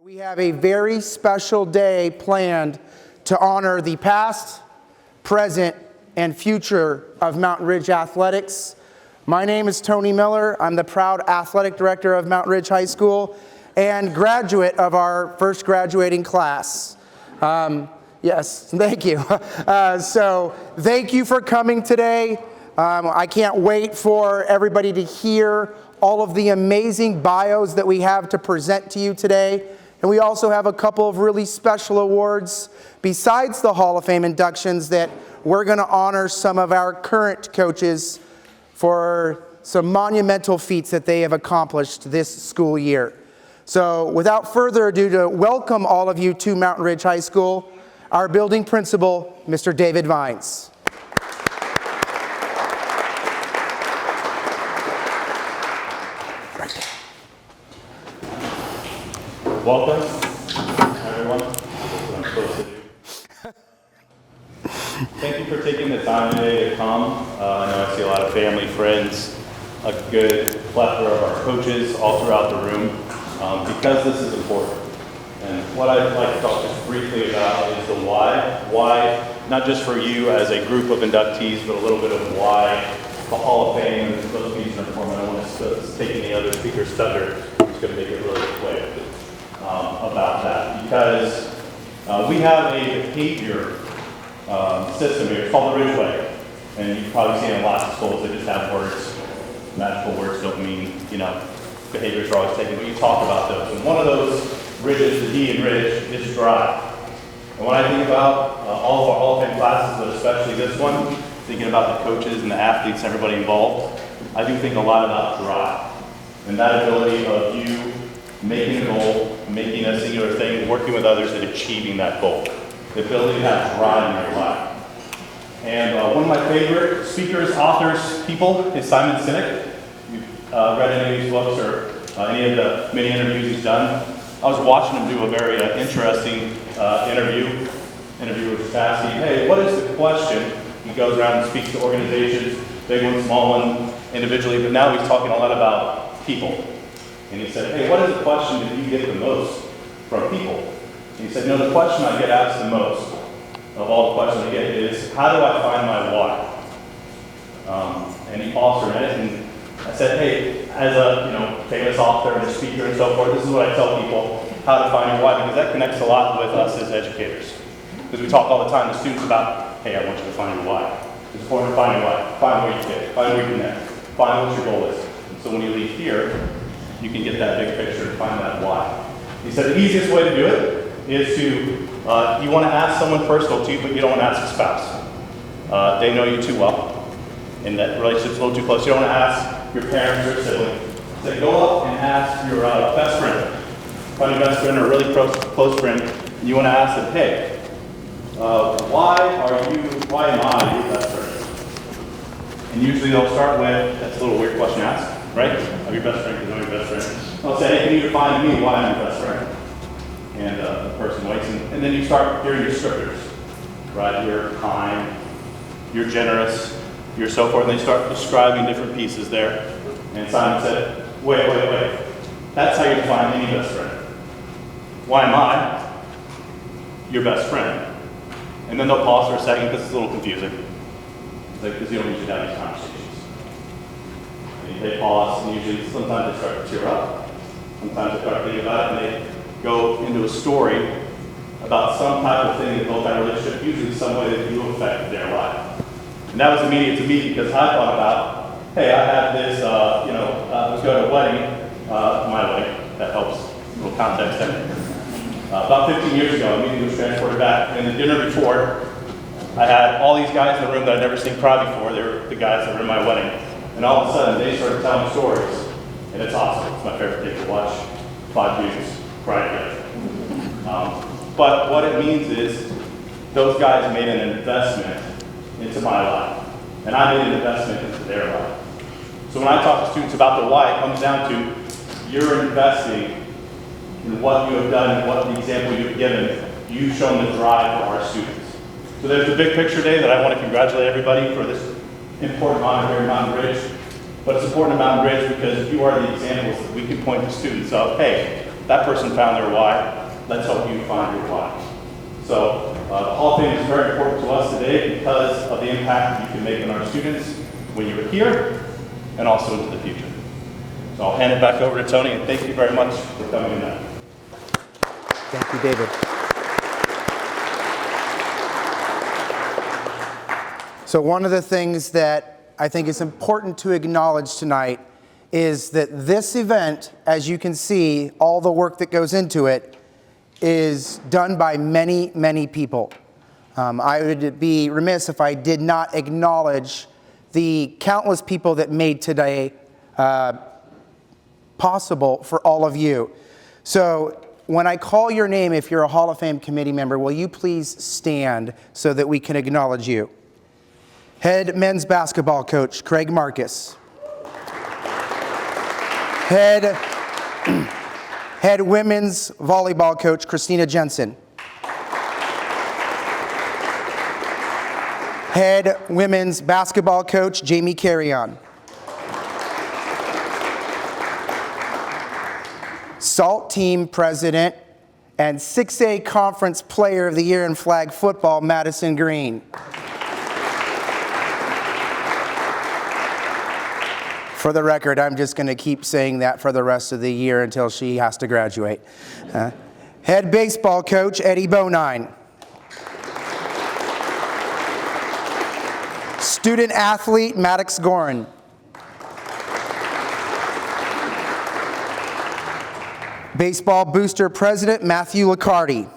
We have a very special day planned to honor the past, present, and future of Mountain Ridge Athletics. My name is Tony Miller. I'm the proud athletic director of Mountain Ridge High School and graduate of our first graduating class. Yes, thank you. So thank you for coming today. I can't wait for everybody to hear all of the amazing bios that we have to present to you today. And we also have a couple of really special awards besides the Hall of Fame inductions that we're going to honor some of our current coaches for some monumental feats that they have accomplished this school year. So without further ado, to welcome all of you to Mountain Ridge High School, our building principal, Mr. David Vines. Welcome, everyone. That's what I'm supposed to do. Thank you for taking the time today to come. I know I see a lot of family, friends, a good plethora of our coaches all throughout the room, because this is important. And what I'd like to talk just briefly about is the why. Why, not just for you as a group of inductees, but a little bit of why the Hall of Fame and those pieces are important. I don't want to take any other speaker's thunder. I'm just going to make it really quick. About that, because we have a behavior system here. It's called the Ridgeway, and you've probably seen in lots of schools that just have words. Magical words don't mean, behaviors are always taken, but you talk about those. And one of those ridges, the D in Ridge, is drive. And when I think about all of our Hall of Fame classes, but especially this one, thinking about the coaches and the athletes, everybody involved, I do think a lot about drive. And that ability of you making a goal, making a singular thing, working with others and achieving that goal. The ability to have drive in your life. And one of my favorite speakers, authors, people is Simon Sinek. You've read any of his books or any of the many interviews he's done. I was watching him do a very interesting interview. Interviewer was asking, hey, what is the question? He goes around and speaks to organizations, big one, small one, individually, but now he's talking a lot about people. And he said, hey, what is the question that you get the most from people? And he said, the question I get asked the most of all the questions I get is, how do I find my why? And he paused for a minute, and I said, hey, as a famous author and a speaker and so forth, this is what I tell people, how to find your why, because that connects a lot with us as educators. Because we talk all the time to students about, hey, I want you to find your why. It's important to find your why. Find where you fit, find where you connect, find what your goal is. And so when you leave here, you can get that big picture and find that why. He said the easiest way to do it is to, you want to ask someone personal to you, but you don't want to ask a spouse. They know you too well, and that relationship's a little too close. You don't want to ask your parents or sibling. So go up and ask your best friend. Find your best friend or a really close friend, and you want to ask them, hey, why am I your best friend? And usually they'll start with, that's a little weird question to ask. Right? I'm your best friend because I'm your best friend. I'll say, hey, can you define me why I'm your best friend? And the person waits, and then you start hearing your descriptors. Right? You're kind, you're generous, you're so forth, and they start describing different pieces there. And Simon said, wait. That's how you define any best friend. Why am I your best friend? And then they'll pause for a second because it's a little confusing. Because you don't usually have these conversations. They pause, and usually sometimes they start to tear up. Sometimes they start thinking about it, and they go into a story about some type of thing that built that relationship, usually some way that you affected their life. And that was immediate to me because I thought about, hey, I have this, I was going to a wedding, my wedding, that helps, a little context there. About 15 years ago, a meeting was transported back, and the dinner before, I had all these guys in the room that I'd never seen cry before. They were the guys that were in my wedding. And all of a sudden, they started telling stories, and it's awesome. It's my favorite thing to watch. 5 dudes cry together. But what it means is those guys made an investment into my life, and I made an investment into their life. So when I talk to students about the why, it comes down to you're investing in what you have done and what the example you've given. You've shown the drive for our students. So there's the big picture day that I want to congratulate everybody for this important honor here in Mountain Ridge. But it's important in Mountain Ridge because you are the examples that we can point to students of, hey, That person found their why. Let's help you find your why. So the Hall of Fame is very important to us today because of the impact you can make on our students when you're here and also into the future. So I'll hand it back over to Tony, and thank you very much for coming tonight. Thank you, David. So one of the things that I think is important to acknowledge tonight is that this event, as you can see, all the work that goes into it, is done by many, many people. I would be remiss if I did not acknowledge the countless people that made today possible for all of you. So when I call your name, if you're a Hall of Fame committee member, will you please stand so that we can acknowledge you? Head men's basketball coach, Craig Marcus. Head women's volleyball coach, Christina Jensen. Head women's basketball coach, Jamie Carrion. SALT team president and 6A conference player of the year in flag football, Madison Green. For the record, I'm just going to keep saying that for the rest of the year until she has to graduate. Head baseball coach, Eddie Bonine. Student athlete, Maddox Gorin. Baseball booster president, Matthew Liccardi.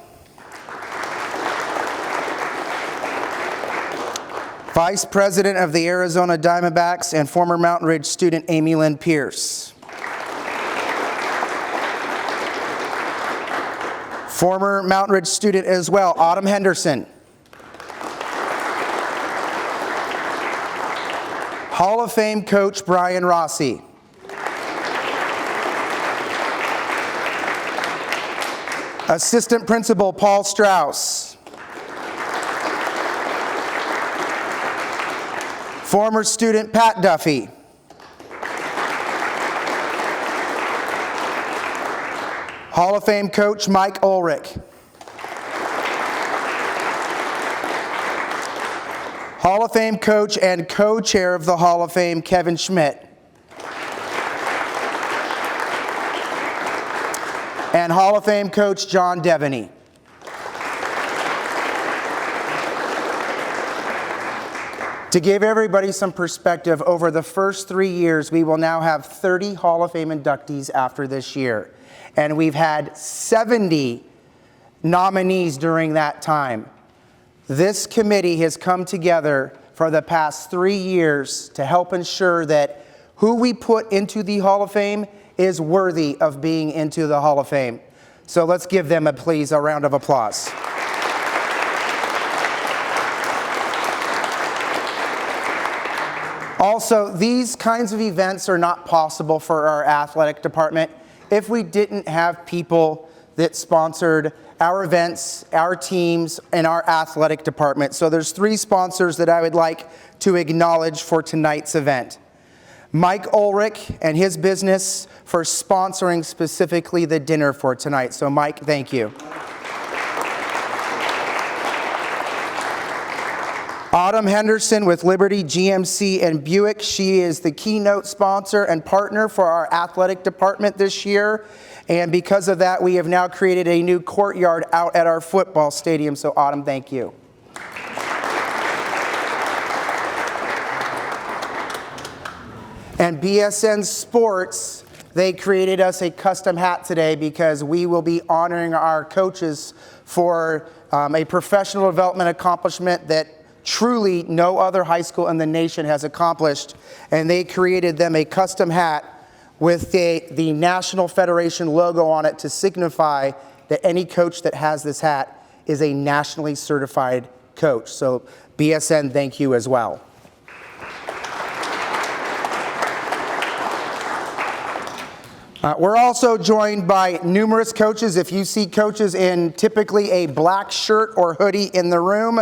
Vice President of the Arizona Diamondbacks and former Mountain Ridge student Amy Lynn Pierce. Former Mountain Ridge student as well, Autumn Henderson. Hall of Fame coach Brian Rossi. Assistant Principal Paul Strauss. Former student Pat Duffy. Hall of Fame coach Mike Ulrich. Hall of Fame coach and co-chair of the Hall of Fame, Kevin Schmidt. And Hall of Fame coach John Devaney. To give everybody some perspective, over the first 3 years, we will now have 30 Hall of Fame inductees after this year. And we've had 70 nominees during that time. This committee has come together for the past 3 years to help ensure that who we put into the Hall of Fame is worthy of being into the Hall of Fame. So let's give them, please, a round of applause. Also, these kinds of events are not possible for our athletic department if we didn't have people that sponsored our events, our teams, and our athletic department. So there's 3 sponsors that I would like to acknowledge for tonight's event. Mike Ulrich and his business for sponsoring specifically the dinner for tonight. So Mike, thank you. Autumn Henderson with Liberty GMC and Buick. She is the keynote sponsor and partner for our athletic department this year. And because of that, we have now created a new courtyard out at our football stadium. So Autumn, thank you. And BSN Sports, they created us a custom hat today because we will be honoring our coaches for a professional development accomplishment that truly no other high school in the nation has accomplished. And they created them a custom hat with the National Federation logo on it to signify that any coach that has this hat is a nationally certified coach. So BSN, thank you as well. We're also joined by numerous coaches. If you see coaches in typically a black shirt or hoodie in the room,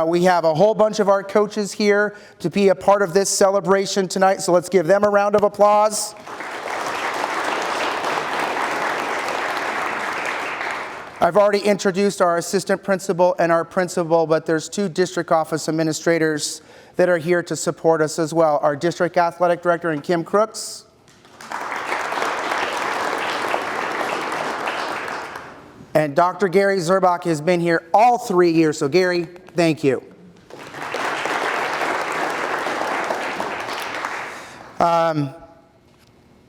we have a whole bunch of our coaches here to be a part of this celebration tonight. So let's give them a round of applause. I've already introduced our assistant principal and our principal, but there's 2 district office administrators that are here to support us as well. Our district athletic director, Kim Crooks. And Dr. Gary Zerbach has been here all 3 years. So Gary, thank you.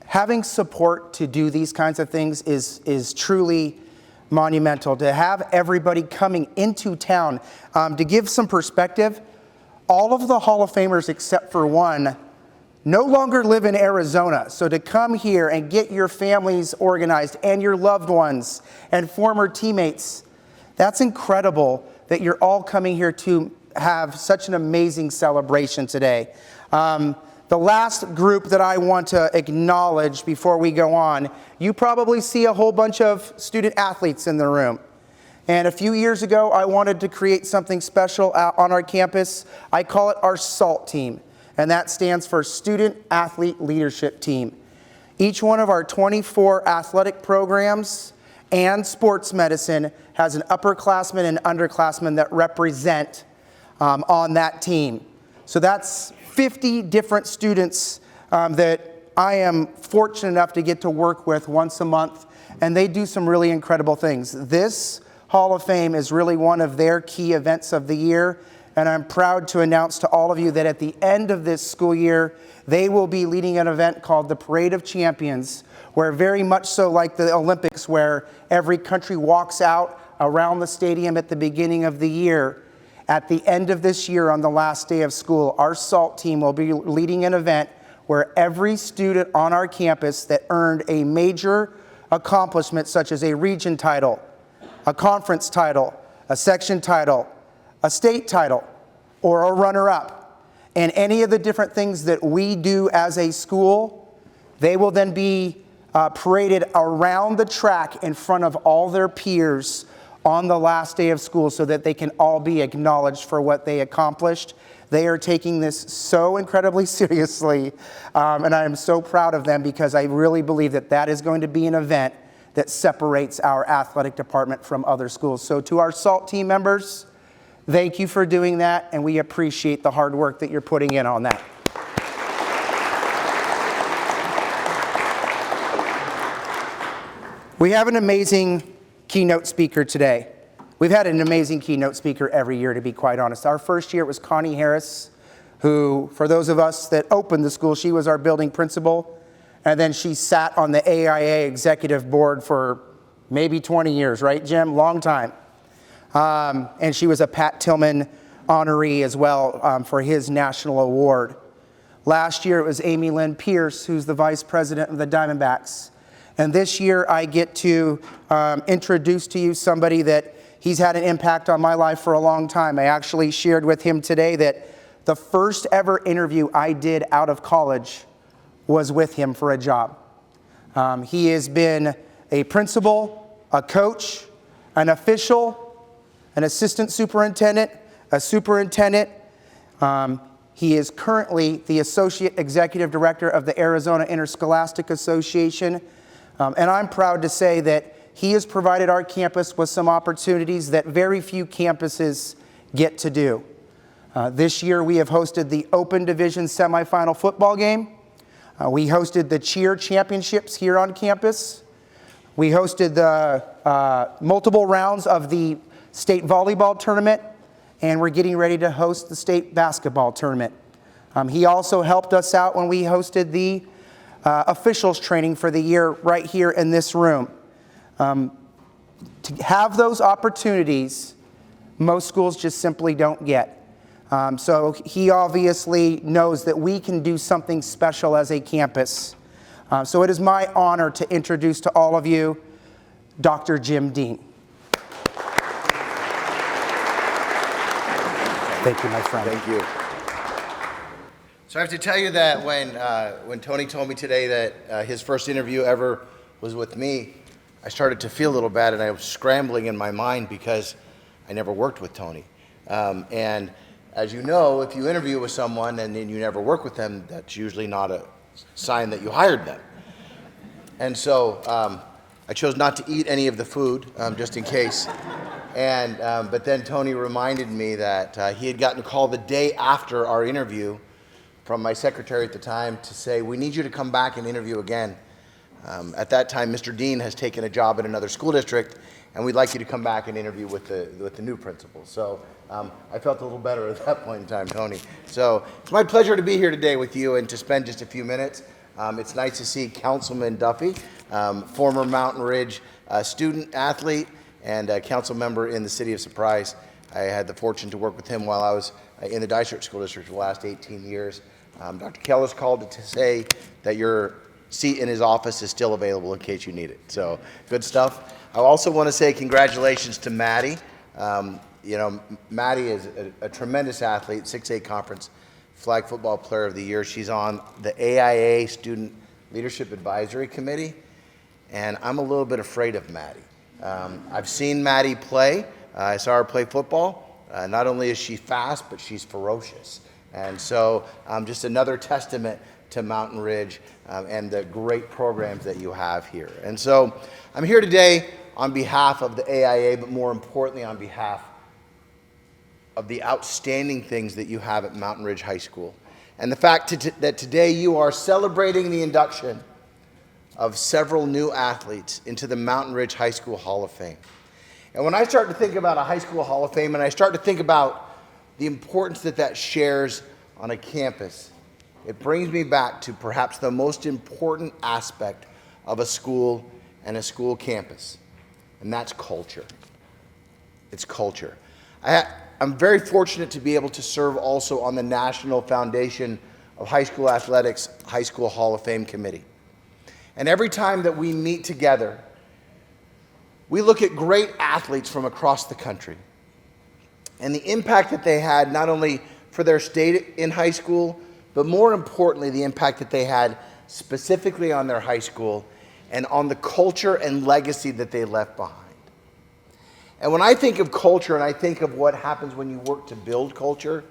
Having support to do these kinds of things is truly monumental. To have everybody coming into town, to give some perspective, all of the Hall of Famers except for one no longer live in Arizona. So to come here and get your families organized and your loved ones and former teammates, that's incredible that you're all coming here to have such an amazing celebration today. The last group that I want to acknowledge before we go on, you probably see a whole bunch of student athletes in the room. And a few years ago, I wanted to create something special out on our campus. I call it our SALT team, and that stands for Student Athlete Leadership Team. Each one of our 24 athletic programs and sports medicine has an upperclassman and underclassman that represent on that team. So that's 50 different students that I am fortunate enough to get to work with once a month, and they do some really incredible things. This Hall of Fame is really one of their key events of the year, and I'm proud to announce to all of you that at the end of this school year, they will be leading an event called the Parade of Champions, where very much so like the Olympics, where every country walks out around the stadium at the beginning of the year. At the end of this year, on the last day of school, our SALT team will be leading an event where every student on our campus that earned a major accomplishment, such as a region title, a conference title, a section title, a state title, or a runner-up, and any of the different things that we do as a school, they will then be paraded around the track in front of all their peers on the last day of school so that they can all be acknowledged for what they accomplished. They are taking this so incredibly seriously, and I am so proud of them because I really believe that that is going to be an event that separates our athletic department from other schools. So to our SALT team members, thank you for doing that, and we appreciate the hard work that you're putting in on that. We have an amazing keynote speaker today. We've had an amazing keynote speaker every year, to be quite honest. Our first year it was Connie Harris, who, for those of us that opened the school, she was our building principal, and then she sat on the AIA executive board for maybe 20 years, right, Jim? Long time. And she was a Pat Tillman honoree as well for his national award. Last year it was Amy Lynn Pierce, who's the vice president of the Diamondbacks. And this year I get to introduce to you somebody that he's had an impact on my life for a long time. I actually shared with him today that the first ever interview I did out of college was with him for a job. He has been a principal, a coach, an official, an assistant superintendent, a superintendent. He is currently the associate executive director of the Arizona Interscholastic Association. And I'm proud to say that he has provided our campus with some opportunities that very few campuses get to do. This year we have hosted the Open Division semifinal football game. We hosted the cheer championships here on campus. We hosted the multiple rounds of the state volleyball tournament, and we're getting ready to host the state basketball tournament. He also helped us out when we hosted the officials training for the year right here in this room. To have those opportunities, most schools just simply don't get. So he obviously knows that we can do something special as a campus. So it is my honor to introduce to all of you Dr. Jim Dean. Thank you, my friend. Thank you. So I have to tell you that when Tony told me today that his first interview ever was with me, I started to feel a little bad, and I was scrambling in my mind because I never worked with Tony. And as you know, if you interview with someone and then you never work with them, that's usually not a sign that you hired them. And so I I chose not to eat any of the food, just in case. But then Tony reminded me that he had gotten a call the day after our interview from my secretary at the time to say, we need you to come back and interview again. At that time, Mr. Dean has taken a job at another school district, and we'd like you to come back and interview with the new principal. So I felt a little better at that point in time, Tony. So it's my pleasure to be here today with you and to spend just a few minutes. It's nice to see Councilman Duffy, former Mountain Ridge student, athlete, and council member in the city of Surprise. I had the fortune to work with him while I was in the Dysart School District for the last 18 years. Dr. Kellis called to say that your seat in his office is still available in case you need it. So good stuff. I also want to say congratulations to Maddie. Maddie is a tremendous athlete, 6A conference flag football player of the year. She's on the AIA Student Leadership Advisory Committee, and I'm a little bit afraid of Maddie. I've seen Maddie play. I saw her play football. Not only is she fast, but she's ferocious. And so just another testament to Mountain Ridge and the great programs that you have here. And so I'm here today on behalf of the AIA, but more importantly on behalf of the outstanding things that you have at Mountain Ridge High School. And the fact that today you are celebrating the induction of several new athletes into the Mountain Ridge High School Hall of Fame. And when I start to think about a high school Hall of Fame, and I start to think about the importance that shares on a campus, it brings me back to perhaps the most important aspect of a school and a school campus, and that's culture. It's culture. I'm very fortunate to be able to serve also on the National Foundation of High School Athletics High School Hall of Fame Committee. And every time that we meet together, we look at great athletes from across the country and the impact that they had not only for their state in high school, but more importantly, the impact that they had specifically on their high school and on the culture and legacy that they left behind. And when I think of culture and I think of what happens when you work to build culture,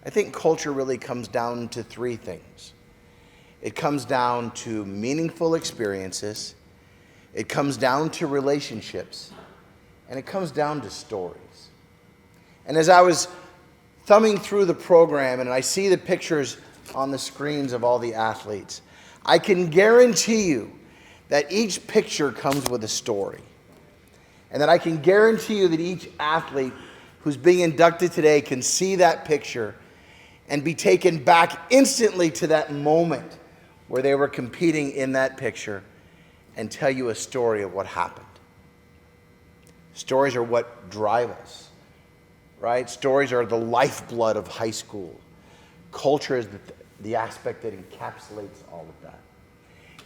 I think culture really comes down to three things. It comes down to meaningful experiences, it comes down to relationships, and it comes down to stories. And as I was thumbing through the program and I see the pictures on the screens of all the athletes, I can guarantee you that each picture comes with a story. And that I can guarantee you that each athlete who's being inducted today can see that picture and be taken back instantly to that moment where they were competing in that picture and tell you a story of what happened. Stories are what drive us, right? Stories are the lifeblood of high school. Culture is the aspect that encapsulates all of that.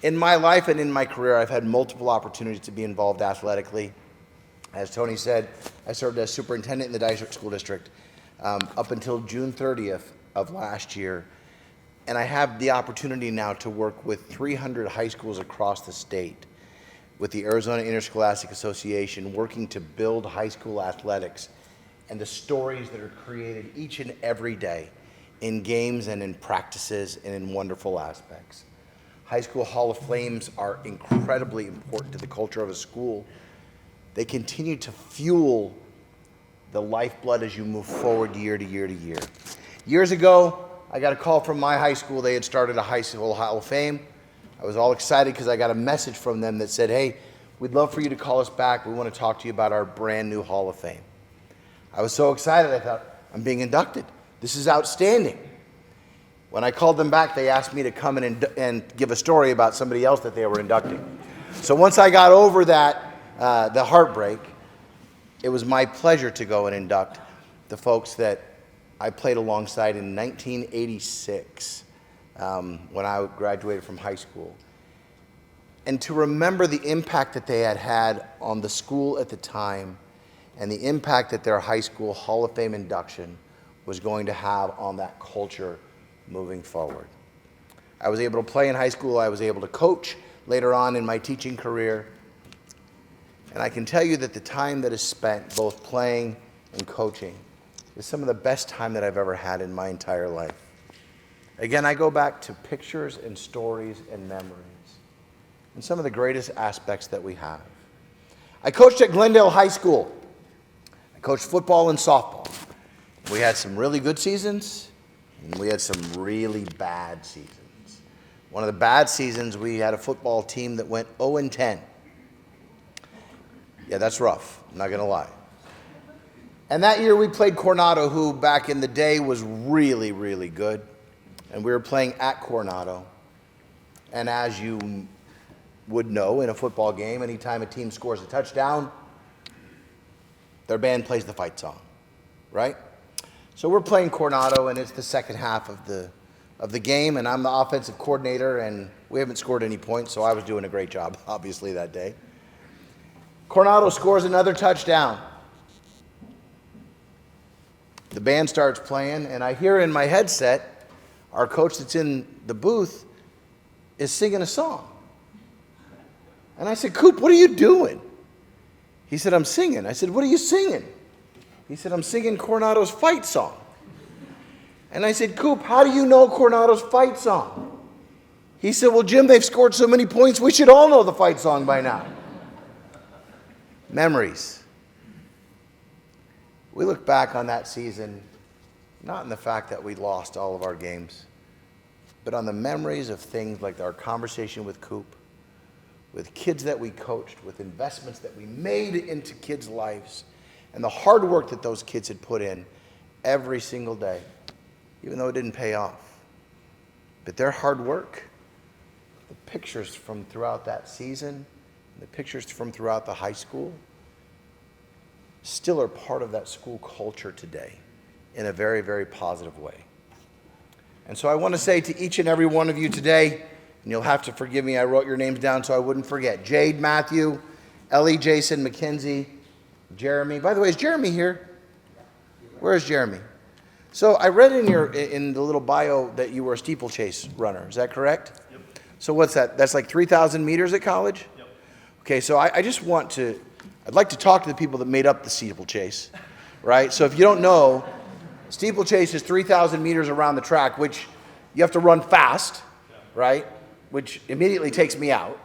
In my life and in my career, I've had multiple opportunities to be involved athletically. As Tony said, I served as superintendent in the Dysart School District up until June 30th of last year. And I have the opportunity now to work with 300 high schools across the state with the Arizona Interscholastic Association, working to build high school athletics and the stories that are created each and every day in games and in practices and in wonderful aspects. High school Hall of Fames are incredibly important to the culture of a school. They continue to fuel the lifeblood as you move forward year to year to year. Years ago, I got a call from my high school. They had started a high school Hall of Fame. I was all excited because I got a message from them that said, hey, we'd love for you to call us back. We want to talk to you about our brand new Hall of Fame. I was so excited, I thought, I'm being inducted. This is outstanding. When I called them back, they asked me to come and give a story about somebody else that they were inducting. So once I got over that, the heartbreak, it was my pleasure to go and induct the folks that I played alongside in 1986 when I graduated from high school. And to remember the impact that they had had on the school at the time and the impact that their high school Hall of Fame induction was going to have on that culture moving forward. I was able to play in high school. I was able to coach later on in my teaching career. And I can tell you that the time that is spent both playing and coaching is some of the best time that I've ever had in my entire life. Again, I go back to pictures and stories and memories. and some of the greatest aspects that we have. I coached at Glendale High School. I coached football and softball. We had some really good seasons, and we had some really bad seasons. One of the bad seasons, we had a football team that went 0-10. Yeah, that's rough, I'm not gonna lie. And that year we played Coronado, who back in the day was really, really good. And we were playing at Coronado. And as you would know in a football game, anytime a team scores a touchdown, their band plays the fight song, right? So we're playing Coronado, and it's the second half of the game, and I'm the offensive coordinator, and we haven't scored any points, so I was doing a great job, obviously, that day. Coronado scores another touchdown. The band starts playing, and I hear in my headset, our coach that's in the booth is singing a song. And I said, Coop, what are you doing? He said, I'm singing. I said, what are you singing? He said, I'm singing Coronado's fight song. And I said, Coop, how do you know Coronado's fight song? He said, well, Jim, they've scored so many points, we should all know the fight song by now. Memories. We look back on that season, not in the fact that we lost all of our games, but on the memories of things like our conversation with Coop, with kids that we coached, with investments that we made into kids' lives, and the hard work that those kids had put in every single day, even though it didn't pay off. But their hard work, the pictures from throughout that season, the pictures from throughout the high school, still are part of that school culture today in a very, very positive way. And so I want to say to each and every one of you today, and you'll have to forgive me, I wrote your names down so I wouldn't forget. Jade, Matthew, Ellie, Jason, Mackenzie, Jeremy. By the way, is Jeremy here? Where is Jeremy? So I read in the little bio that you were a steeplechase runner. Is that correct? Yep. So what's that? That's like 3,000 meters at college? Yep. Okay, so I'd like to talk to the people that made up the steeplechase, right? So if you don't know, steeplechase is 3,000 meters around the track, which you have to run fast, right? Which immediately takes me out.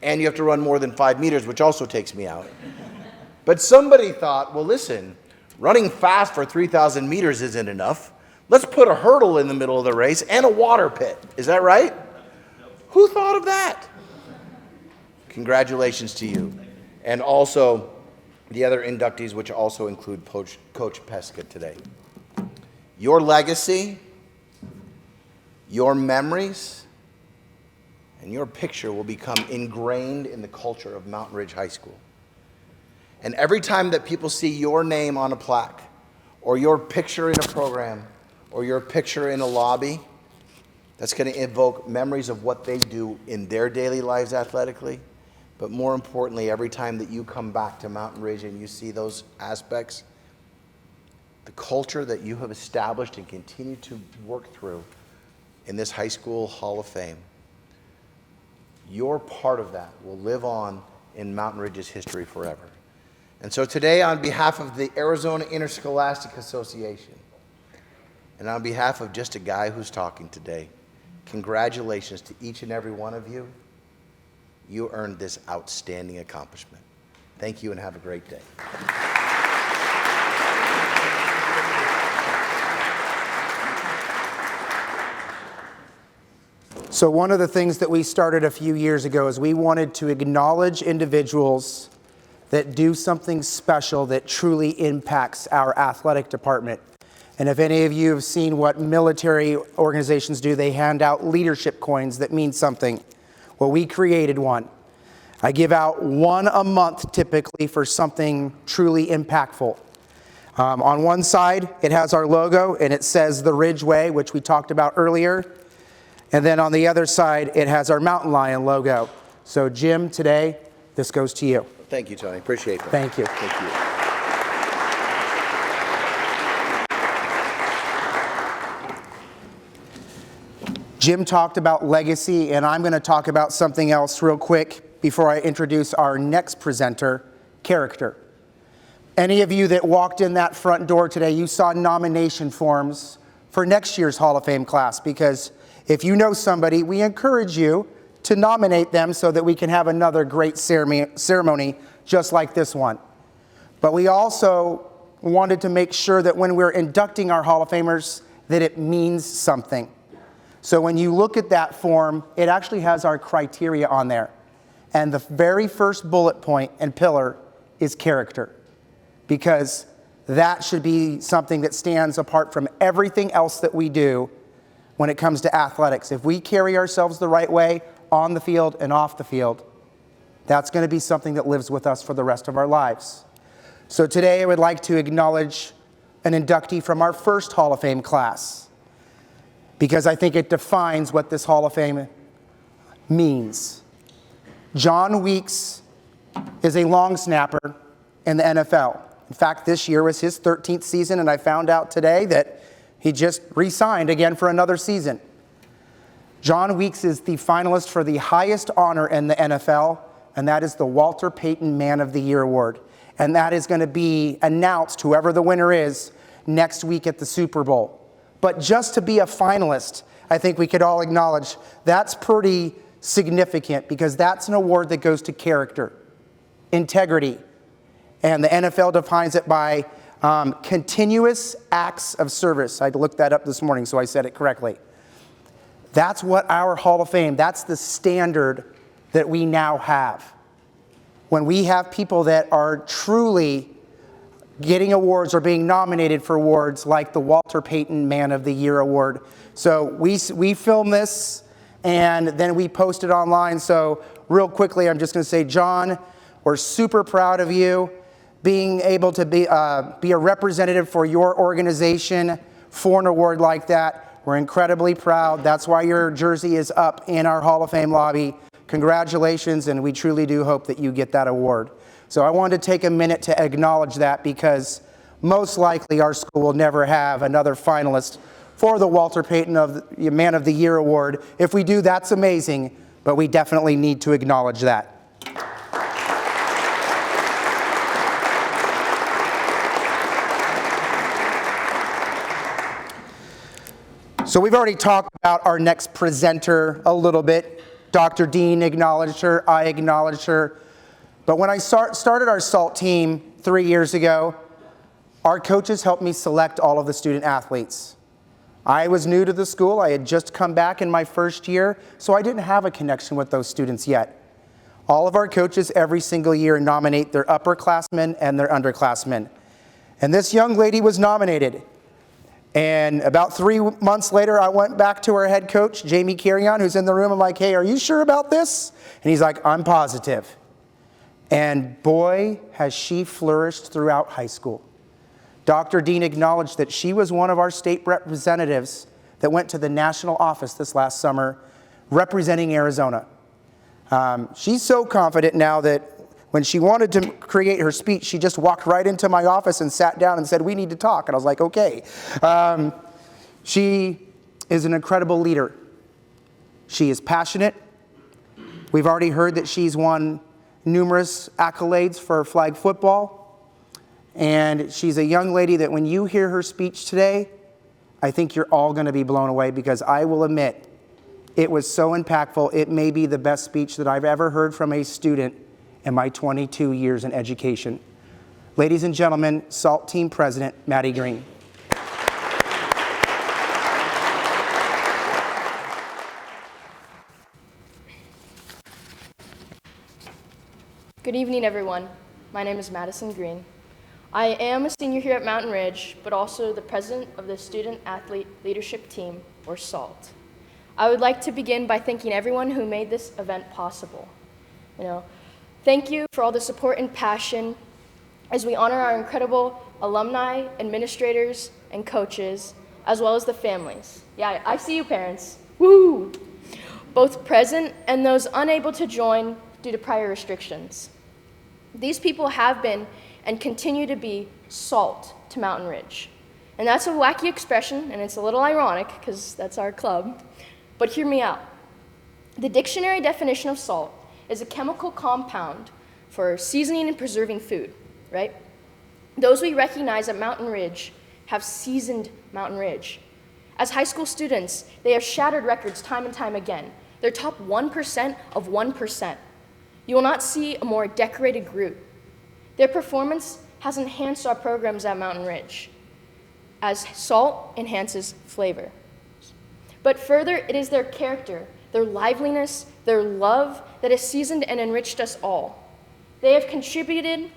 And you have to run more than 5 meters, which also takes me out. But somebody thought, well, listen, running fast for 3,000 meters isn't enough. Let's put a hurdle in the middle of the race and a water pit. Is that right? Who thought of that? Congratulations to you. And also the other inductees, which also include Coach Pesca today. Your legacy, your memories, and your picture will become ingrained in the culture of Mountain Ridge High School. And every time that people see your name on a plaque, or your picture in a program, or your picture in a lobby, that's going to evoke memories of what they do in their daily lives athletically. But more importantly, every time that you come back to Mountain Ridge and you see those aspects, the culture that you have established and continue to work through in this high school Hall of Fame, your part of that will live on in Mountain Ridge's history forever. And so today, on behalf of the Arizona Interscholastic Association, and on behalf of just a guy who's talking today, congratulations to each and every one of you. You earned this outstanding accomplishment. Thank you and have a great day. So one of the things that we started a few years ago is we wanted to acknowledge individuals that do something special that truly impacts our athletic department. And if any of you have seen what military organizations do, they hand out leadership coins that mean something. Well, we created one. I give out one a month typically for something truly impactful. On one side, it has our logo and it says the Ridgeway, which we talked about earlier. And then on the other side, it has our mountain lion logo. So Jim, today, this goes to you. Thank you, Tony. Appreciate that. Thank you. Thank you. Jim talked about legacy, and I'm going to talk about something else real quick before I introduce our next presenter, character. Any of you that walked in that front door today, you saw nomination forms for next year's Hall of Fame class, because if you know somebody, we encourage you to nominate them so that we can have another great ceremony just like this one. But we also wanted to make sure that when we're inducting our Hall of Famers, that it means something. So when you look at that form, it actually has our criteria on there. And the very first bullet point and pillar is character, because that should be something that stands apart from everything else that we do when it comes to athletics. If we carry ourselves the right way on the field and off the field, that's going to be something that lives with us for the rest of our lives. So today I would like to acknowledge an inductee from our first Hall of Fame class, because I think it defines what this Hall of Fame means. John Weeks is a long snapper in the NFL. In fact, this year was his 13th season, and I found out today that he just re-signed again for another season. John Weeks is the finalist for the highest honor in the NFL, and that is the Walter Payton Man of the Year Award. And that is going to be announced, whoever the winner is, next week at the Super Bowl. But just to be a finalist, I think we could all acknowledge that's pretty significant, because that's an award that goes to character, integrity, and the NFL defines it by continuous acts of service. I looked that up this morning, so I said it correctly. That's what our Hall of Fame, that's the standard that we now have. When we have people that are truly getting awards or being nominated for awards like the Walter Payton Man of the Year Award. So we film this and then we post it online. So real quickly, I'm just going to say, John, we're super proud of you being able to be a representative for your organization for an award like that. We're incredibly proud. That's why your jersey is up in our Hall of Fame lobby. Congratulations, and we truly do hope that you get that award. So I wanted to take a minute to acknowledge that, because most likely our school will never have another finalist for the Walter Payton Man of the Year Award. If we do, that's amazing, but we definitely need to acknowledge that. So we've already talked about our next presenter a little bit. Dr. Dean acknowledged her, I acknowledged her. But when I started our SALT team 3 years ago, our coaches helped me select all of the student athletes. I was new to the school. I had just come back in my first year, so I didn't have a connection with those students yet. All of our coaches every single year nominate their upperclassmen and their underclassmen. And this young lady was nominated. And about 3 months later, I went back to our head coach, Jamie Carrion, who's in the room. I'm like, hey, are you sure about this? And he's like, I'm positive. And boy, has she flourished throughout high school. Dr. Dean acknowledged that she was one of our state representatives that went to the national office this last summer representing Arizona. She's so confident now that when she wanted to create her speech, she just walked right into my office and sat down and said, we need to talk. And I was like, okay. She is an incredible leader. She is passionate. We've already heard that she's won numerous accolades for flag football. And she's a young lady that when you hear her speech today, I think you're all going to be blown away, because I will admit, it was so impactful. It may be the best speech that I've ever heard from a student in my 22 years in education. Ladies and gentlemen, SALT Team President, Maddie Green. Good evening, everyone. My name is Madison Green. I am a senior here at Mountain Ridge, but also the president of the Student Athlete Leadership Team, or SALT. I would like to begin by thanking everyone who made this event possible. Thank you for all the support and passion as we honor our incredible alumni, administrators, and coaches, as well as the families. Yeah, I see you, parents. Woo! Both present and those unable to join due to prior restrictions. These people have been and continue to be salt to Mountain Ridge. And that's a wacky expression, and it's a little ironic because that's our club, but hear me out. The dictionary definition of salt is a chemical compound for seasoning and preserving food, right? Those we recognize at Mountain Ridge have seasoned Mountain Ridge. As high school students, they have shattered records time and time again, They're top 1% of 1%. You will not see a more decorated group. Their performance has enhanced our programs at Mountain Ridge, as salt enhances flavor. But further, it is their character, their liveliness, their love that has seasoned and enriched us all. They have contributed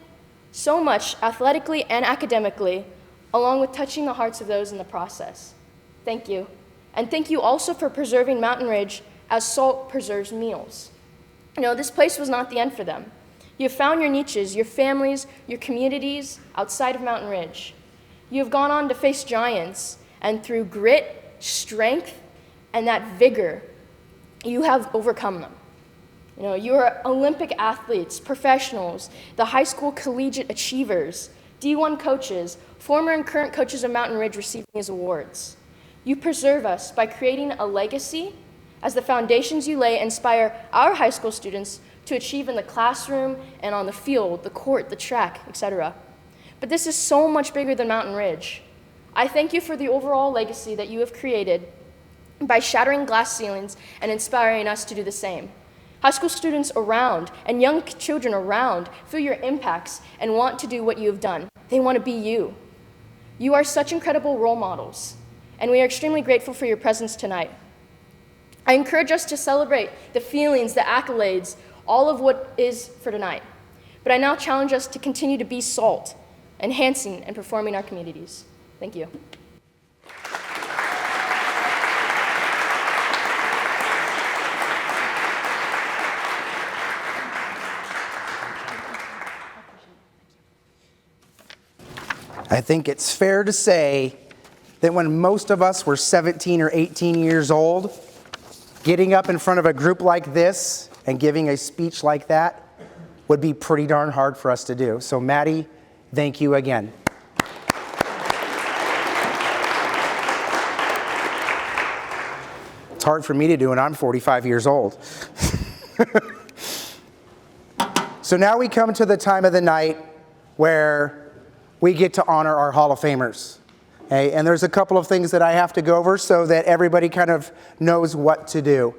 so much athletically and academically, along with touching the hearts of those in the process. Thank you. And thank you also for preserving Mountain Ridge as salt preserves meals. You know, this place was not the end for them. You have found your niches, your families, your communities outside of Mountain Ridge. You have gone on to face giants, and through grit, strength, and that vigor, you have overcome them. You know, you are Olympic athletes, professionals, the high school collegiate achievers, D1 coaches, former and current coaches of Mountain Ridge receiving these awards. You preserve us by creating a legacy as the foundations you lay inspire our high school students to achieve in the classroom and on the field, the court, the track, etc. But this is so much bigger than Mountain Ridge. I thank you for the overall legacy that you have created by shattering glass ceilings and inspiring us to do the same. High school students around and young children around feel your impacts and want to do what you have done. They want to be you. You are such incredible role models, and we are extremely grateful for your presence tonight. I encourage us to celebrate the feelings, the accolades, all of what is for tonight. But I now challenge us to continue to be salt, enhancing and performing our communities. Thank you. I think it's fair to say that when most of us were 17 or 18 years old, getting up in front of a group like this and giving a speech like that would be pretty darn hard for us to do. So Maddie, thank you again. It's hard for me to do when I'm 45 years old. So now we come to the time of the night where we get to honor our Hall of Famers. Okay? And there's a couple of things that I have to go over so that everybody kind of knows what to do.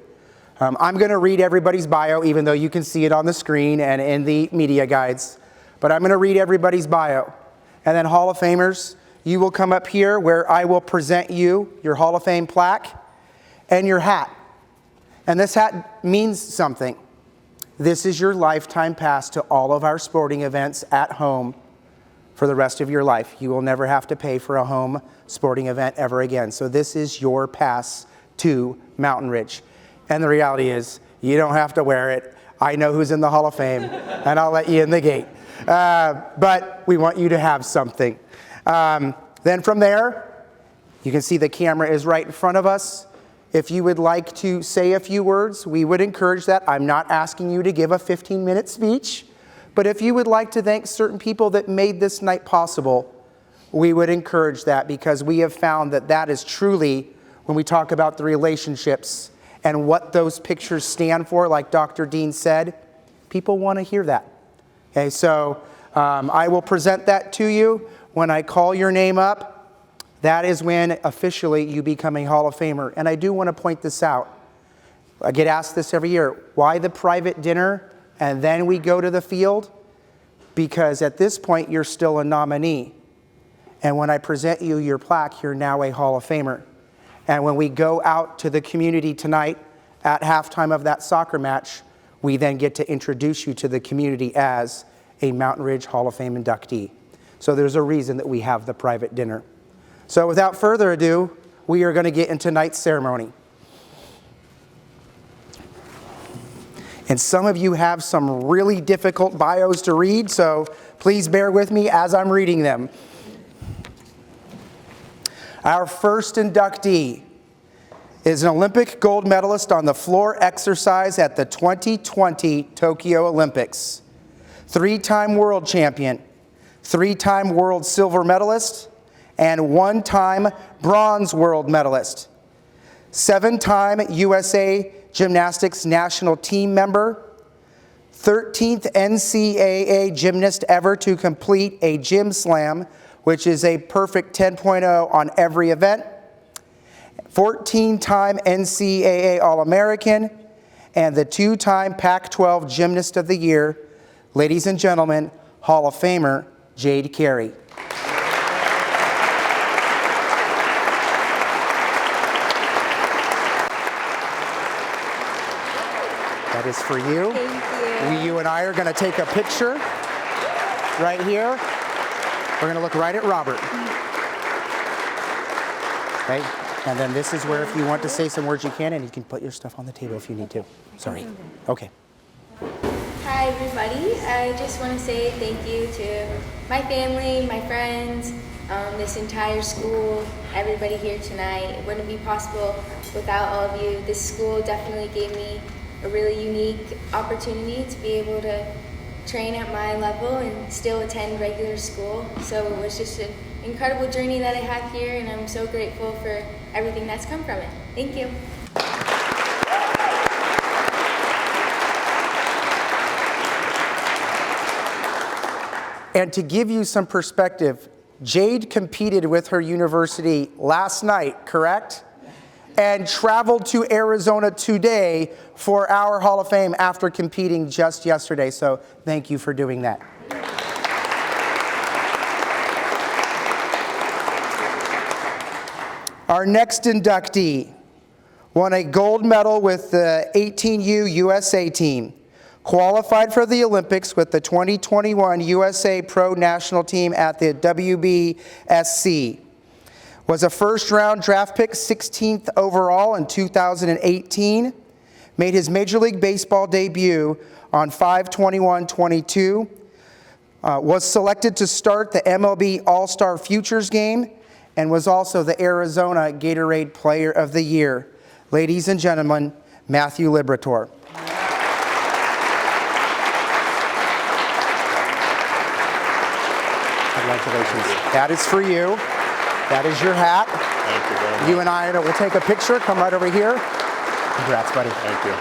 I'm going to read everybody's bio, even though you can see it on the screen and in the media guides. But I'm going to read everybody's bio. And then Hall of Famers, you will come up here where I will present you your Hall of Fame plaque and your hat. And this hat means something. This is your lifetime pass to all of our sporting events at home for the rest of your life. You will never have to pay for a home sporting event ever again. So this is your pass to Mountain Ridge. And the reality is, you don't have to wear it. I know who's in the Hall of Fame, and I'll let you in the gate. But we want you to have something. Then from there, you can see the camera is right in front of us. If you would like to say a few words, we would encourage that. I'm not asking you to give a 15-minute speech. But if you would like to thank certain people that made this night possible, we would encourage that, because we have found that that is truly, when we talk about the relationships and what those pictures stand for, like Dr. Dean said, people want to hear that. Okay, so I will present that to you. When I call your name up, that is when officially you become a Hall of Famer. And I do want to point this out. I get asked this every year. Why the private dinner and then we go to the field? Because at this point, you're still a nominee. And when I present you your plaque, you're now a Hall of Famer. And when we go out to the community tonight at halftime of that soccer match, we then get to introduce you to the community as a Mountain Ridge Hall of Fame inductee. So there's a reason that we have the private dinner. So without further ado, we are going to get into tonight's ceremony. And some of you have some really difficult bios to read, so please bear with me as I'm reading them. Our first inductee is an Olympic gold medalist on the floor exercise at the 2020 Tokyo Olympics, 3-time world champion, 3-time world silver medalist, and 1-time bronze world medalist, 7-time USA Gymnastics national team member, 13th NCAA gymnast ever to complete a gym slam, which is a perfect 10.0 on every event, 14-time NCAA All-American, and the two-time Pac-12 Gymnast of the Year, ladies and gentlemen, Hall of Famer Jade Carey. That is for you. Thank you. You and I are going to take a picture right here. We're going to look right at Robert. Okay? And then this is where if you want to say some words you can, and you can put your stuff on the table if you need to. Sorry. Okay. Hi, everybody. I just want to say thank you to my family, my friends, this entire school, everybody here tonight. It wouldn't be possible without all of you. This school definitely gave me a really unique opportunity to be able to train at my level and still attend regular school. So it was just an incredible journey that I have here, and I'm so grateful for everything that's come from it. Thank you. And to give you some perspective, Jade competed with her university last night, correct? And traveled to Arizona today for our Hall of Fame after competing just yesterday. So thank you for doing that. Our next inductee won a gold medal with the 18U USA team, qualified for the Olympics with the 2021 USA Pro National Team at the WBSC, was a first-round draft pick, 16th overall in 2018, made his Major League Baseball debut on 5/21/22, was selected to start the MLB All-Star Futures game, and was also the Arizona Gatorade Player of the Year. Ladies and gentlemen, Matthew Liberator. Congratulations. That is for you. That is your hat. Thank you very much. You and I will take a picture. Come right over here. Congrats, buddy. Thank you.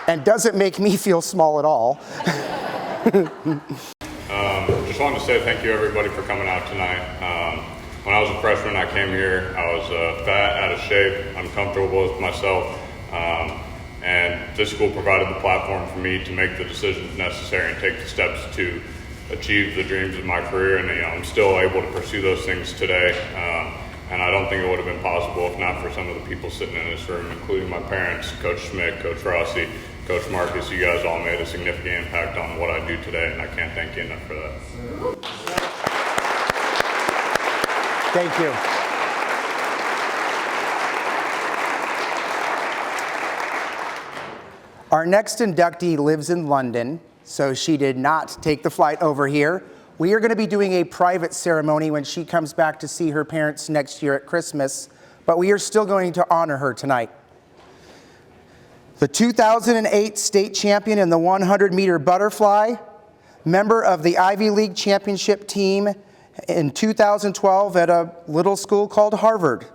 And doesn't make me feel small at all. Just wanted to say thank you everybody for coming out tonight. When I was a freshman, I came here. I was fat, out of shape, uncomfortable with myself, and this school provided the platform for me to make the decisions necessary and take the steps to achieve the dreams of my career. And I'm still able to pursue those things today. And I don't think it would have been possible if not for some of the people sitting in this room, including my parents, Coach Schmidt, Coach Rossi, Coach Marcus. You guys all made a significant impact on what I do today, and I can't thank you enough for that. Thank you. Our next inductee lives in London, so she did not take the flight over here. We are going to be doing a private ceremony when she comes back to see her parents next year at Christmas, but we are still going to honor her tonight. The 2008 state champion in the 100-meter butterfly, member of the Ivy League championship team in 2012 at a little school called Harvard,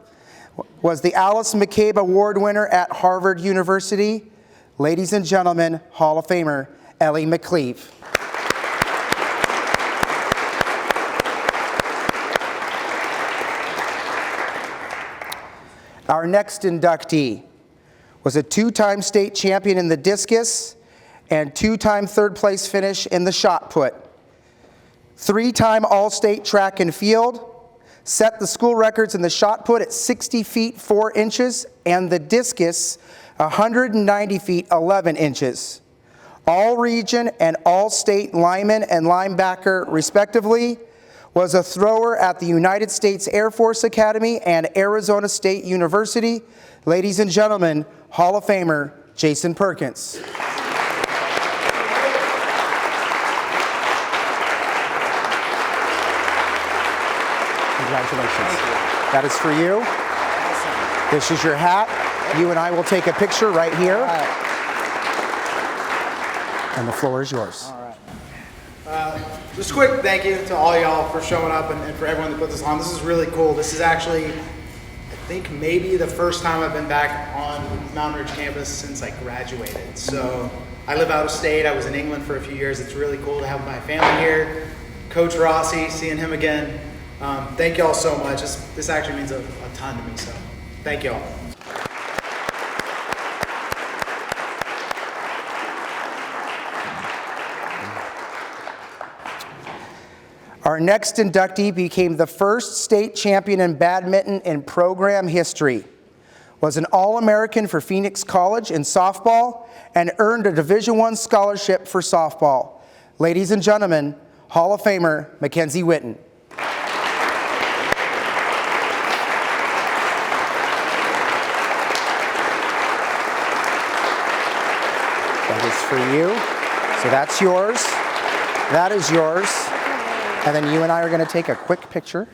was the Alice McCabe Award winner at Harvard University. Ladies and gentlemen, Hall of Famer Ellie McCleave. Our next inductee was a two-time state champion in the discus and two-time third-place finish in the shot put. Three-time All-State track and field, set the school records in the shot put at 60 feet 4 inches and the discus 190 feet 11 inches. All-region and all-state lineman and linebacker, respectively, was a thrower at the United States Air Force Academy and Arizona State University. Ladies and gentlemen, Hall of Famer Jason Perkins. Congratulations. That is for you. This is your hat. You and I will take a picture right here. And the floor is yours. Just a quick thank you to all y'all for showing up and for everyone that put this on. This is really cool. This is actually, I think, maybe the first time I've been back on Mountain Ridge campus since I graduated. So I live out of state. I was in England for a few years. It's really cool to have my family here. Coach Rossi, seeing him again. Thank y'all so much. This actually means a ton to me. So Thank you all. Our next inductee became the first state champion in badminton in program history, was an All-American for Phoenix College in softball, and earned a Division I scholarship for softball. Ladies and gentlemen, Hall of Famer Mackenzie Witten. That is for you. So that's yours. That is yours. And then you and I are going to take a quick picture.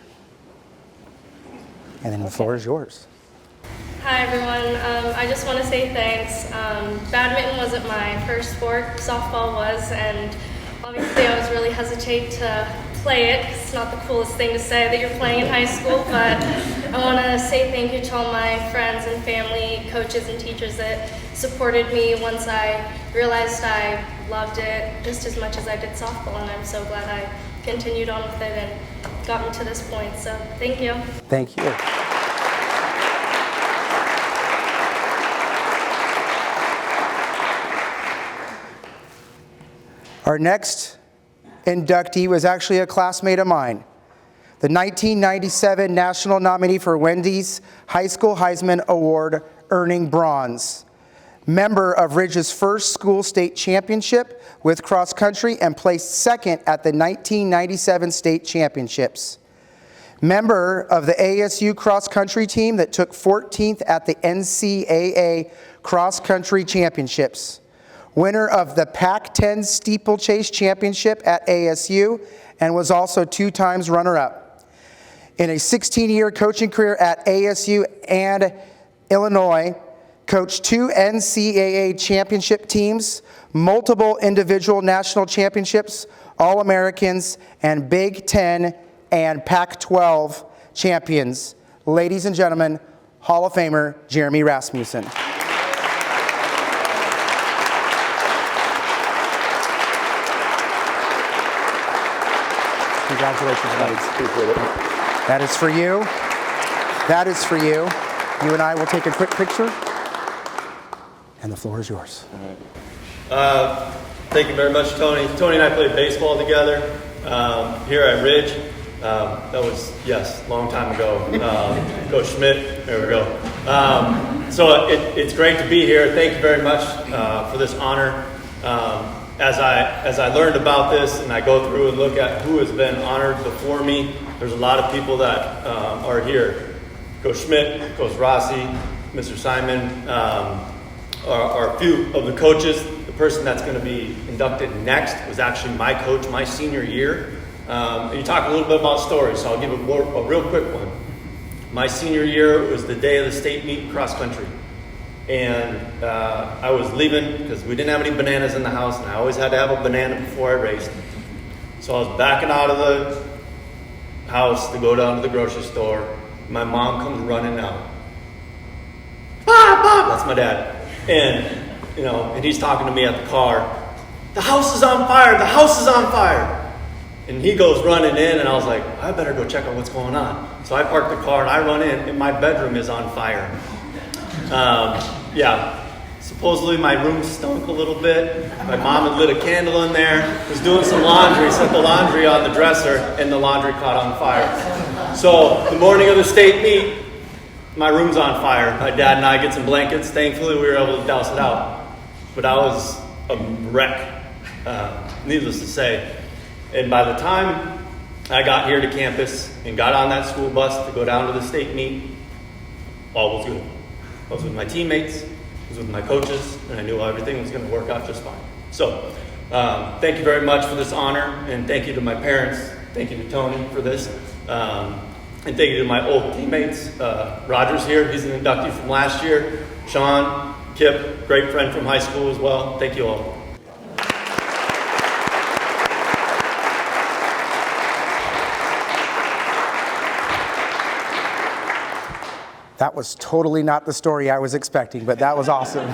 And then the floor is yours. Hi everyone, I just want to say thanks. Badminton wasn't my first sport, softball was, and obviously I was really hesitant to play it because it's not the coolest thing to say that you're playing in high school, but I want to say thank you to all my friends and family, coaches and teachers that supported me once I realized I loved it just as much as I did softball, and I'm so glad I continued on with it and got me to this point, so thank you. Thank you. Our next inductee was actually a classmate of mine, the 1997 national nominee for Wendy's High School Heisman Award, earning bronze. Member of Ridge's first school state championship with cross country and placed second at the 1997 state championships. Member of the ASU cross country team that took 14th at the NCAA cross country championships. Winner of the Pac-10 steeplechase championship at ASU and was also 2 times runner-up. In a 16-year coaching career at ASU and Illinois, coached 2 NCAA championship teams, multiple individual national championships, All-Americans, and Big Ten and Pac-12 champions. Ladies and gentlemen, Hall of Famer Jeremy Rasmussen. Congratulations, buddies. That is for you. That is for you. You and I will take a quick picture. And the floor is yours. Thank you very much, Tony. Tony and I played baseball together here at Ridge. That was, yes, a long time ago. Coach Schmidt, there we go. So it's great to be here. Thank you very much for this honor. As I learned about this and I go through and look at who has been honored before me, there's a lot of people that are here. Coach Schmidt, Coach Rossi, Mr. Simon, are a few of the coaches. The person that's going to be inducted next was actually my coach my senior year. And you talk a little bit about stories, so I'll give a real quick one. My senior year was the day of the state meet cross country. And I was leaving because we didn't have any bananas in the house, and I always had to have a banana before I raced. So I was backing out of the house to go down to the grocery store. My mom comes running out. Bob, Bob! That's my dad. And, and he's talking to me at the car. The house is on fire! The house is on fire! And he goes running in, and I was like, I better go check out what's going on. So I park the car, and I run in, and my bedroom is on fire. Supposedly my room stunk a little bit. My mom had lit a candle in there, was doing some laundry, set the laundry on the dresser, and the laundry caught on fire. So the morning of the state meet, my room's on fire. My dad and I get some blankets. Thankfully, we were able to douse it out. But I was a wreck, needless to say. And by the time I got here to campus and got on that school bus to go down to the state meet, all was good. I was with my teammates, I was with my coaches, and I knew everything was going to work out just fine. So, thank you very much for this honor, and thank you to my parents. Thank you to Tony for this. And thank you to my old teammates. Roger's here, he's an inductee from last year. Sean, Kip, great friend from high school as well. Thank you all. That was totally not the story I was expecting, but that was awesome.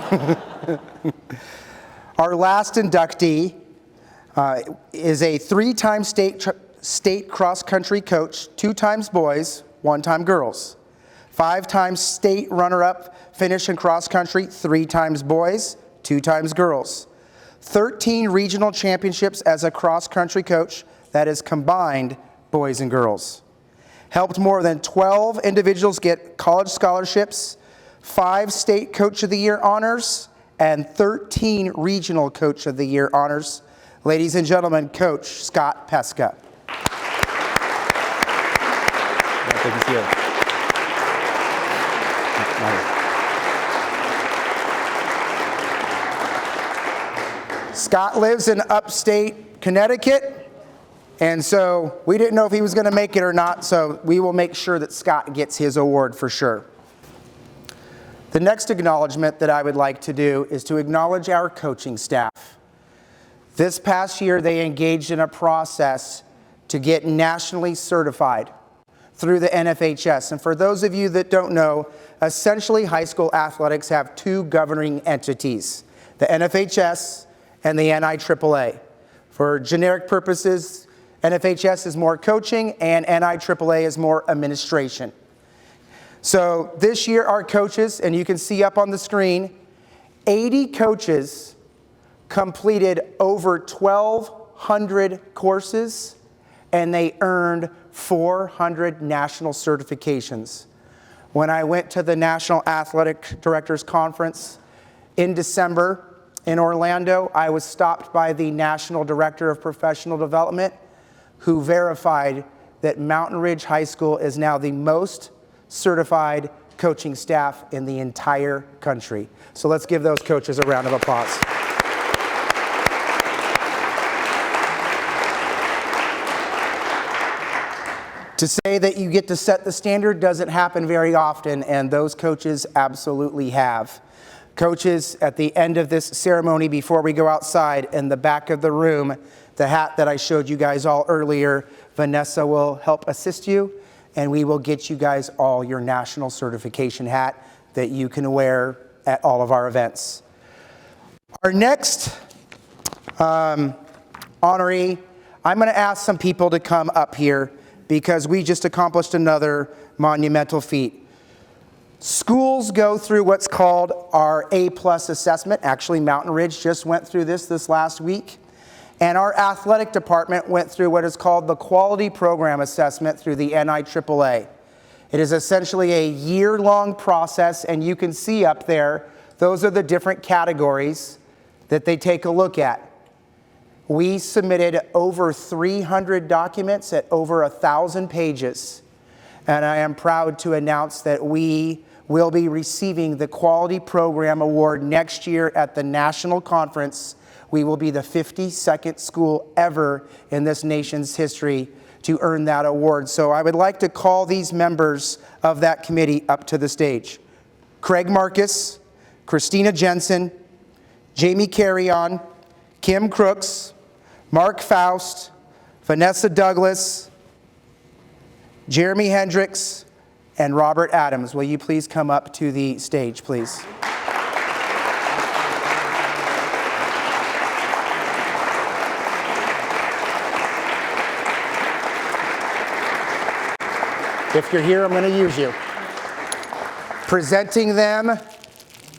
Our last inductee is a 3-time state cross-country coach, 2 times boys, 1 time girls. 5-time state runner-up finish in cross country, 3 times boys, 2 times girls. 13 regional championships as a cross country coach, that is combined boys and girls. Helped more than 12 individuals get college scholarships, 5 state coach of the year honors, and 13 regional coach of the year honors. Ladies and gentlemen, Coach Scott Peska. Scott lives in upstate Connecticut, and so we didn't know if he was going to make it or not, so we will make sure that Scott gets his award for sure. The next acknowledgement that I would like to do is to acknowledge our coaching staff. This past year, they engaged in a process to get nationally certified through the NFHS. And for those of you that don't know, essentially high school athletics have 2 governing entities, the NFHS and the NIAAA. For generic purposes, NFHS is more coaching and NIAAA is more administration. So this year our coaches, and you can see up on the screen, 80 coaches completed over 1,200 courses, and they earned 400 national certifications. When I went to the National Athletic Directors Conference in December in Orlando, I was stopped by the National Director of Professional Development, who verified that Mountain Ridge High School is now the most certified coaching staff in the entire country. So let's give those coaches a round of applause. To say that you get to set the standard doesn't happen very often, and those coaches absolutely have. Coaches, at the end of this ceremony, before we go outside, in the back of the room, the hat that I showed you guys all earlier, Vanessa will help assist you, and we will get you guys all your national certification hat that you can wear at all of our events. Our next honoree, I'm going to ask some people to come up here because we just accomplished another monumental feat. Schools go through what's called our A+ assessment. Actually, Mountain Ridge just went through this last week. And our athletic department went through what is called the Quality Program Assessment through the NIAAA. It is essentially a year-long process, and you can see up there, those are the different categories that they take a look at. We submitted over 300 documents at over 1,000 pages, and I am proud to announce that we will be receiving the Quality Program Award next year at the national conference. We will be the 52nd school ever in this nation's history to earn that award. So I would like to call these members of that committee up to the stage. Craig Marcus, Christina Jensen, Jamie Carrion, Kim Crooks, Mark Faust, Vanessa Douglas, Jeremy Hendricks, and Robert Adams. Will you please come up to the stage, please? If you're here, I'm going to use you. Presenting them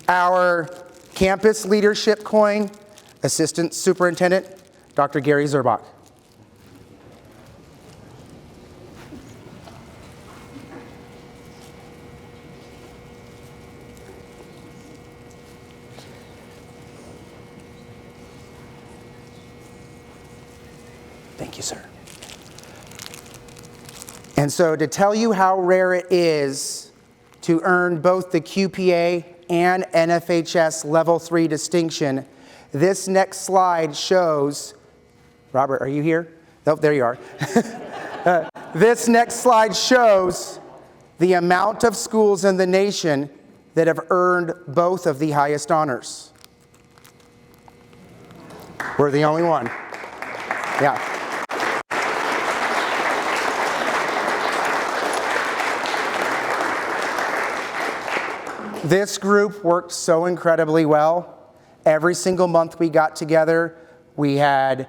our campus leadership coin, Assistant Superintendent Dr. Gary Zerbach. Thank you, sir. And so to tell you how rare it is to earn both the QPA and NFHS Level 3 distinction, this next slide shows, Robert, are you here? Oh, there you are. This next slide shows the amount of schools in the nation that have earned both of the highest honors. We're the only one. Yeah. This group worked so incredibly well. Every single month we got together, we had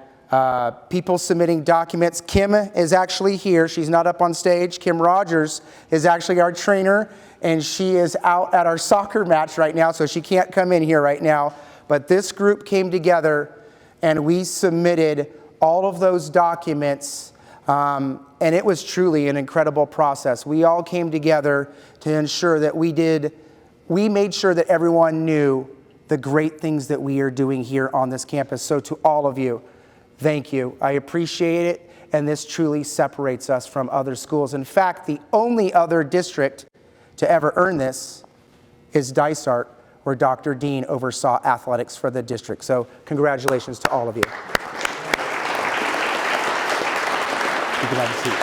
people submitting documents. Kim is actually here. She's not up on stage. Kim Rogers is actually our trainer. and she is out at our soccer match right now, so she can't come in here right now. But this group came together, and we submitted all of those documents, and it was truly an incredible process. We all came together to ensure that we made sure that everyone knew the great things that we are doing here on this campus. So to all of you, thank you. I appreciate it, and this truly separates us from other schools. In fact, the only other district to ever earn this is Dysart, where Dr. Dean oversaw athletics for the district. So congratulations to all of you. You can have a seat.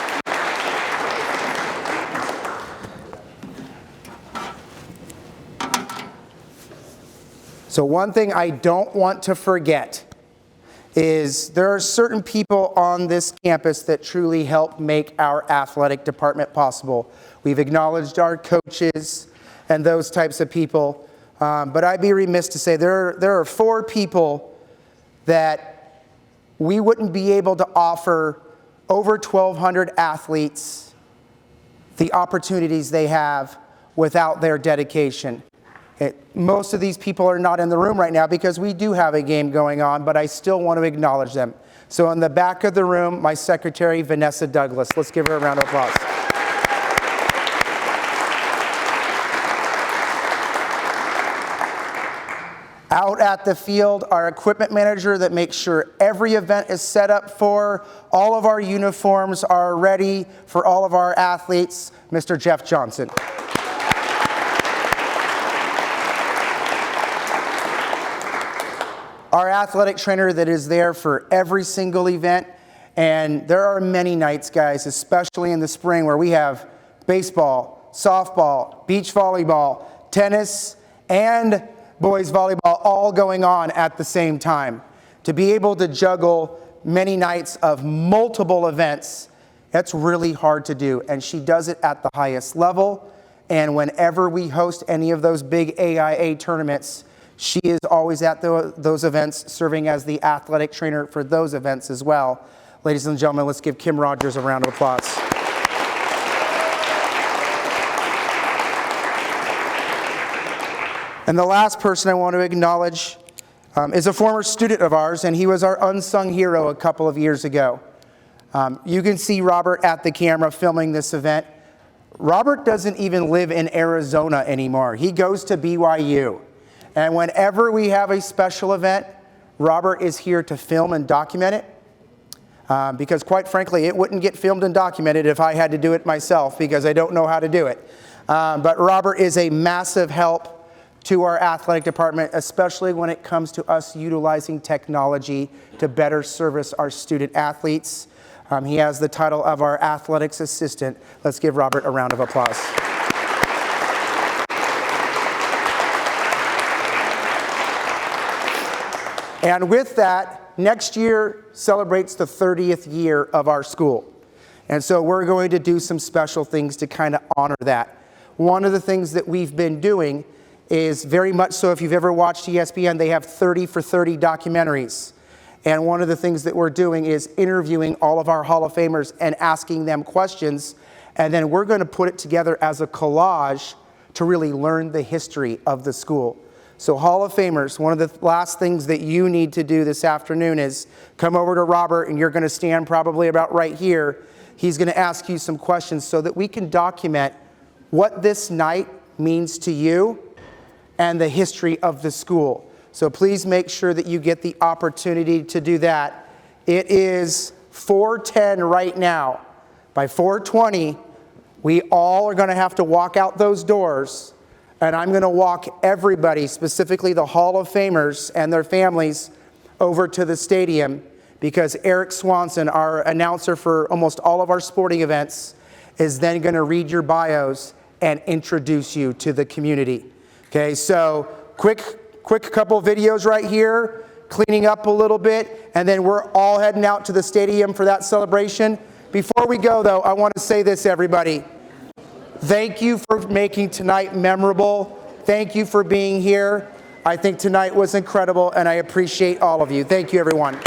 So one thing I don't want to forget is there are certain people on this campus that truly help make our athletic department possible. We've acknowledged our coaches and those types of people, but I'd be remiss to say there are 4 people that we wouldn't be able to offer over 1,200 athletes the opportunities they have without their dedication. Most of these people are not in the room right now because we do have a game going on, but I still want to acknowledge them. So in the back of the room, my secretary, Vanessa Douglas. Let's give her a round of applause. Out at the field, our equipment manager that makes sure every event is set up for, all of our uniforms are ready for all of our athletes, Mr. Jeff Johnson. Our athletic trainer that is there for every single event. And there are many nights, guys, especially in the spring, where we have baseball, softball, beach volleyball, tennis, and boys volleyball all going on at the same time. To be able to juggle many nights of multiple events, that's really hard to do. And she does it at the highest level. And whenever we host any of those big AIA tournaments, she is always at those events, serving as the athletic trainer for those events as well. Ladies and gentlemen, let's give Kim Rogers a round of applause. And the last person I want to acknowledge is a former student of ours, and he was our unsung hero a couple of years ago. You can see Robert at the camera filming this event. Robert doesn't even live in Arizona anymore. He goes to BYU. And whenever we have a special event, Robert is here to film and document it. Because quite frankly, it wouldn't get filmed and documented if I had to do it myself, because I don't know how to do it. But Robert is a massive help to our athletic department, especially when it comes to us utilizing technology to better service our student athletes. He has the title of our athletics assistant. Let's give Robert a round of applause. And with that, next year celebrates the 30th year of our school. And so we're going to do some special things to kind of honor that. One of the things that we've been doing is very much so, if you've ever watched ESPN, they have 30 for 30 documentaries. And one of the things that we're doing is interviewing all of our Hall of Famers and asking them questions. And then we're going to put it together as a collage to really learn the history of the school. So Hall of Famers, one of the last things that you need to do this afternoon is come over to Robert, and you're going to stand probably about right here. He's going to ask you some questions so that we can document what this night means to you and the history of the school. So please make sure that you get the opportunity to do that. It is 4:10 right now. By 4:20, we all are going to have to walk out those doors. And I'm going to walk everybody, specifically the Hall of Famers and their families, over to the stadium, because Eric Swanson, our announcer for almost all of our sporting events, is then going to read your bios and introduce you to the community. Okay, so quick couple videos right here, cleaning up a little bit, and then we're all heading out to the stadium for that celebration. Before we go, though, I want to say this, everybody. Thank you for making tonight memorable. Thank you for being here. I think tonight was incredible, and I appreciate all of you. Thank you, everyone.